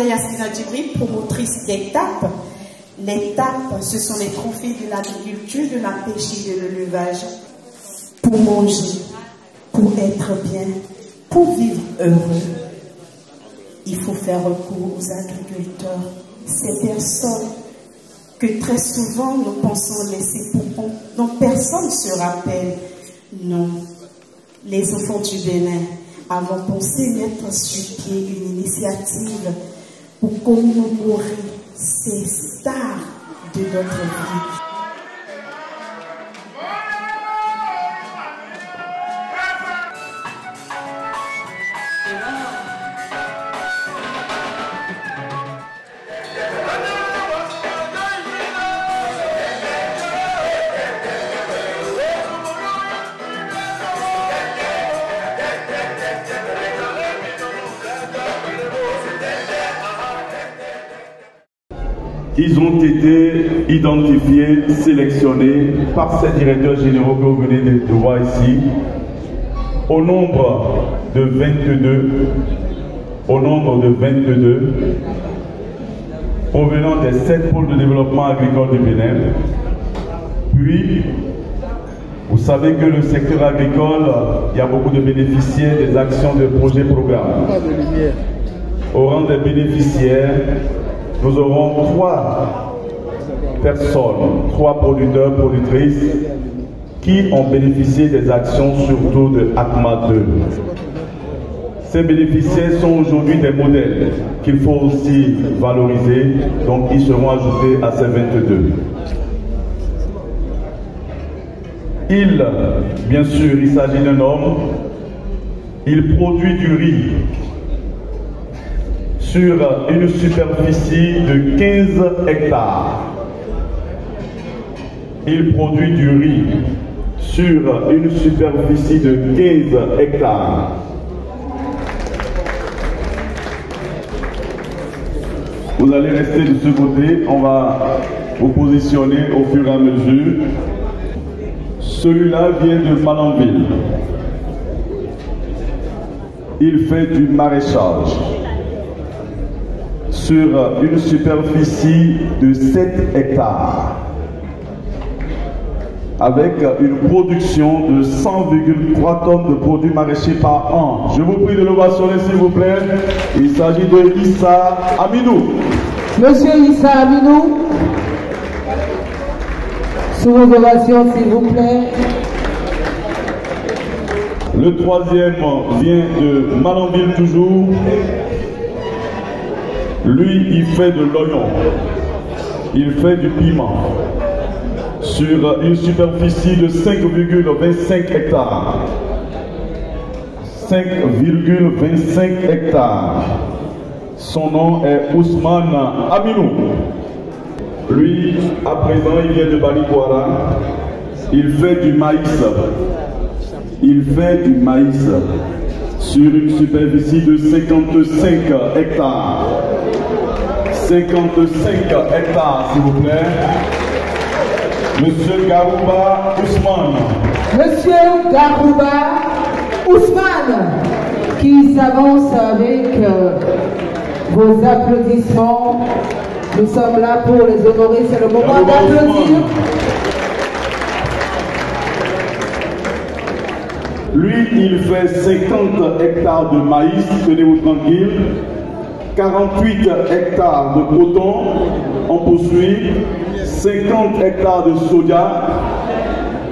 Sida Yassina Djibri, promotrice d'ETAP. L'ETAP, ce sont les trophées de l'agriculture, de la pêche et de l'élevage. Pour manger, pour être bien, pour vivre heureux, il faut faire recours aux agriculteurs. Ces personnes que très souvent nous pensons laisser pour compte, dont personne ne se rappelle. Non, les enfants du Bénin avons pensé mettre sur pied une initiative pour commémorer ces stars de notre vie. Ils ont été identifiés, sélectionnés par ces directeurs généraux que vous venez de voir ici, au nombre de 22, provenant des 7 pôles de développement agricole du Bénin. Puis, vous savez que le secteur agricole, il y a beaucoup de bénéficiaires des actions de projets programmes. Au rang des bénéficiaires, nous aurons 3 personnes, 3 producteurs, productrices qui ont bénéficié des actions surtout de ACMA 2. Ces bénéficiaires sont aujourd'hui des modèles qu'il faut aussi valoriser, donc ils seront ajoutés à ces 22. Bien sûr, il s'agit d'un homme, il produit du riz sur une superficie de 15 hectares. Il produit du riz sur une superficie de 15 hectares. Vous allez rester de ce côté, on va vous positionner au fur et à mesure. Celui-là vient de Malanville. Il fait du maraîchage sur une superficie de 7 hectares avec une production de 100,3 tonnes de produits maraîchers par an. Je vous prie de l'ovationner s'il vous plaît. Il s'agit de Issa Aminou. Monsieur Issa Aminou, sous vos ovations s'il vous plaît. Le troisième vient de Malanville toujours. Lui, il fait de l'oignon. Il fait du piment. Sur une superficie de 5,25 hectares. 5,25 hectares. Son nom est Ousmane Aminou. Lui, à présent, il vient de Balikwara. Il fait du maïs. Il fait du maïs sur une superficie de 55 hectares. 55 hectares, s'il vous plaît. Monsieur Garouba Ousmane. Monsieur Garouba Ousmane, qui s'avance avec vos applaudissements. Nous sommes là pour les honorer, c'est le moment d'applaudir. Lui, il fait 50 hectares de maïs, tenez-vous tranquille. 48 hectares de coton, on poursuit. 50 hectares de soja.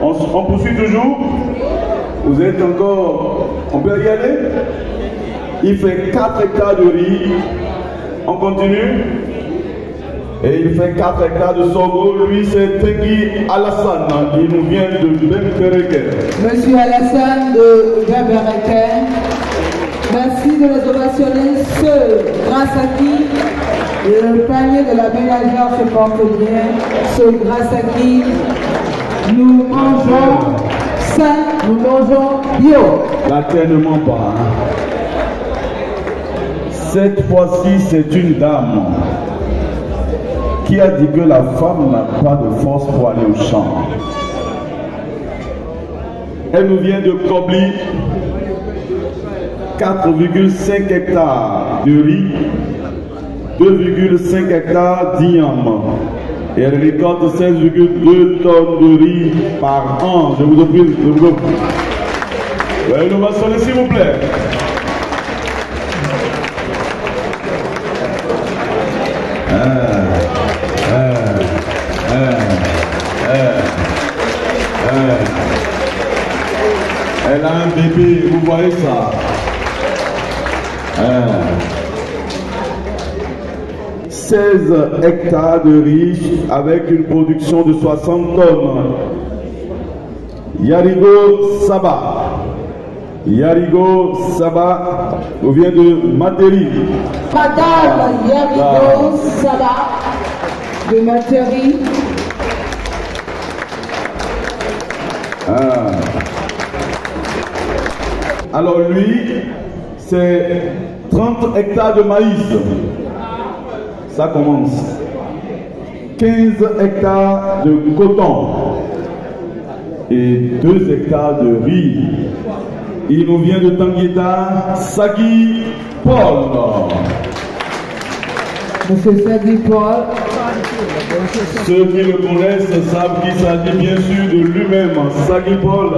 On poursuit toujours. Vous êtes encore... On peut y aller. Il fait 4 hectares de riz. On continue. Et il fait 4 hectares de sorgho. Lui, c'est Tegui Alassane. Il nous vient de Bembereken. Monsieur Alassane de Bembereken. Merci de les ovationner. Ceux grâce à qui le panier de la ménagère se porte bien. Ceux grâce à qui nous mangeons sain, nous mangeons bio. La terre ne ment pas. Cette fois-ci, c'est une dame qui a dit que la femme n'a pas de force pour aller au champ. Elle nous vient de Kobli, 4,5 hectares de riz 2,5 hectares d'IAM. Et elle récolte 16,2 tonnes de riz par an. Je vous en prie. Ouais, nous va sonner, s'il vous plaît. Elle a un bébé, vous voyez ça. 16 hectares de riz avec une production de 60 tonnes. Yarigo Saba. Yarigo Saba vient de Materi. Madame Yarigo Saba de Materi. Alors lui, c'est 30 hectares de maïs. Ça commence. 15 hectares de coton et 2 hectares de riz. Il nous vient de Tangueta, Sagui Paul. Monsieur Sagui Paul. Ceux qui le connaissent savent qu'il s'agit bien sûr de lui-même, Sagui Paul.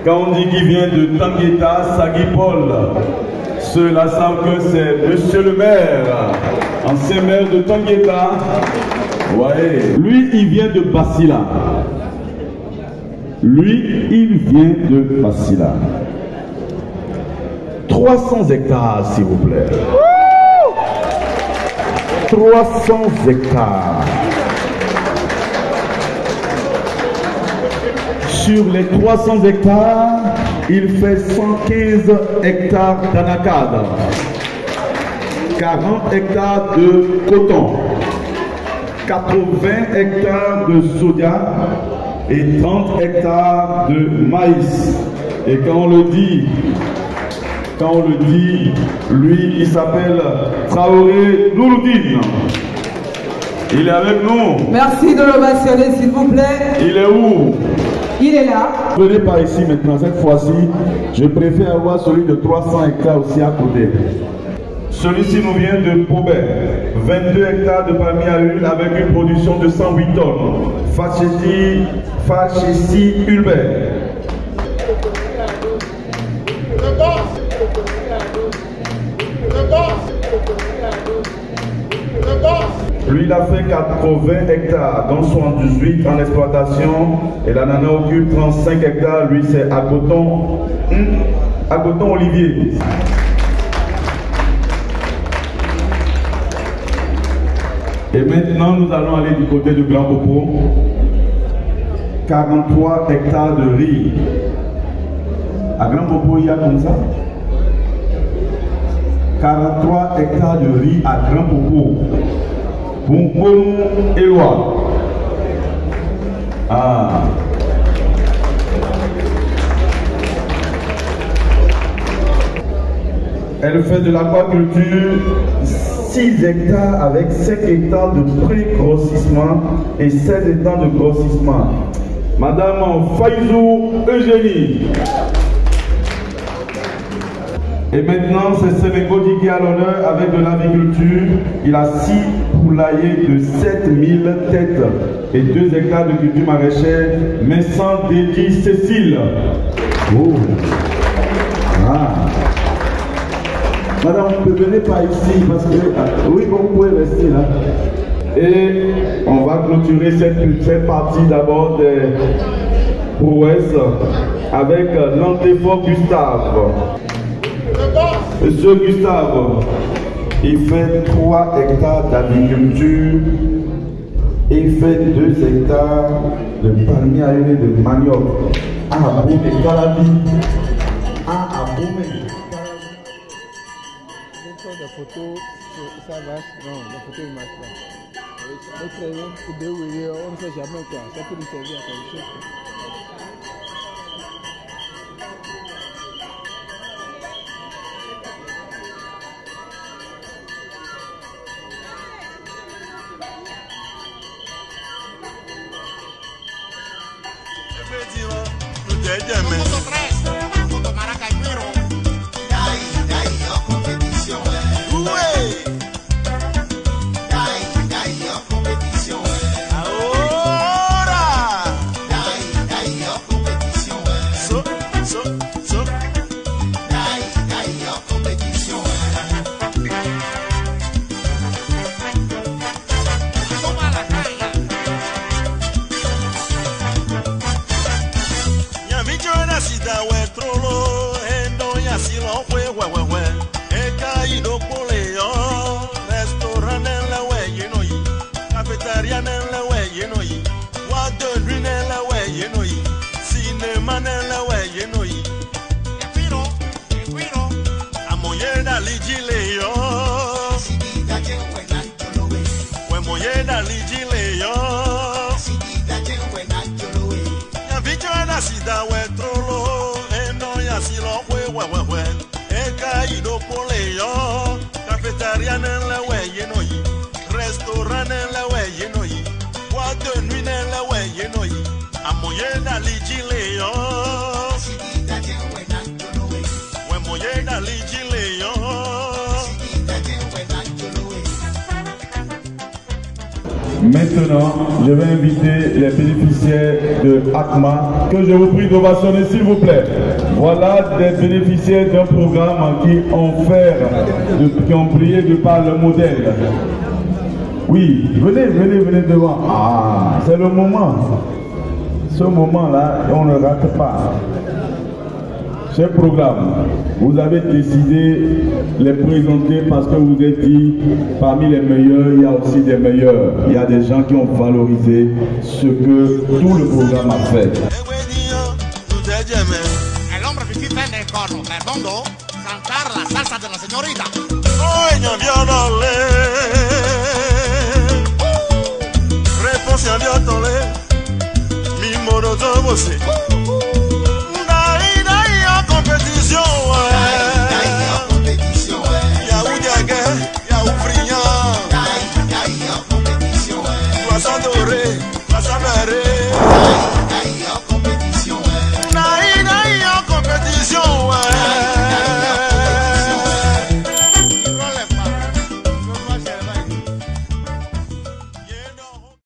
Quand on dit qu'il vient de Tangueta, Sagui Paul, ceux-là savent que c'est monsieur le maire, ancien maire de Tangueta. Ouais. Lui, il vient de Basila. Lui, il vient de Basila. 300 hectares, s'il vous plaît. 300 hectares. Sur les 300 hectares, il fait 115 hectares d'anacade, 40 hectares de coton, 80 hectares de soja et 30 hectares de maïs. Et quand on le dit, lui, il s'appelle Traoré Nouroudine. Il est avec nous. Merci de l'ovationner, s'il vous plaît. Il est où? Il est là. Venez par ici maintenant, cette fois-ci, je préfère avoir celui de 300 hectares aussi à côté. Celui-ci nous vient de Pobet, 22 hectares de palmiers à huile avec une production de 108 tonnes. Fachétie Hulbert. Lui, il a fait 80 hectares, dont 78 en exploitation. Et l'ananas occupe 35 hectares. Lui, c'est à Coton Olivier. Et maintenant, nous allons aller du côté du Grand Popo. 43 hectares de riz. À Grand Popo, il y a comme ça 43 hectares de riz à Grand Popo. Bonbon Éloi. Elle fait de l'aquaculture 6 hectares avec 5 hectares de pré-grossissement et 16 hectares de grossissement. Madame Faïzou Eugénie. Et maintenant, c'est Sénégo qui est à l'honneur avec de l'aviculture. Il a 6 poulaillers de 7000 têtes et 2 hectares de culture maraîchère. Mais sans dédié Cécile. Oh. Madame, vous ne venez pas ici parce que... oui, bon, vous pouvez rester là. Et on va clôturer cette partie d'abord des prouesses avec l'Antefort Gustave. Monsieur Gustave, il fait 3 hectares d'aviculture et il fait 2 hectares de palmiers à huile et de manioc. Ah, bon, mais Calabi. Ah, bon, mais la photo, ça marche. Non, la photo ne marche pas. On ne sait jamais quoi. Ça peut nous servir à quelque chose. Asida wetrolo eno ya silo we eka ido poleyo cafetaria nele we yenoyi restaurant nele we yenoyi boîte de nuit nele we yenoyi amoye na lijileyo we moye na lijileyo. Maintenant, je vais inviter les bénéficiaires de ACMA que je vous prie d'ovationner s'il vous plaît. Voilà des bénéficiaires d'un programme qui ont brillé de par le modèle. Oui, venez devant. Ah, c'est le moment. Ce moment-là, on ne rate pas. Ce programme, vous avez décidé les présenter parce que vous êtes dit, parmi les meilleurs, il y a aussi des meilleurs. Il y a des gens qui ont valorisé ce que tout le programme a fait. El hombre visita en el corno, Fernando, cantar la salsa de la señorita. Réponse à Diotolé, mi moro de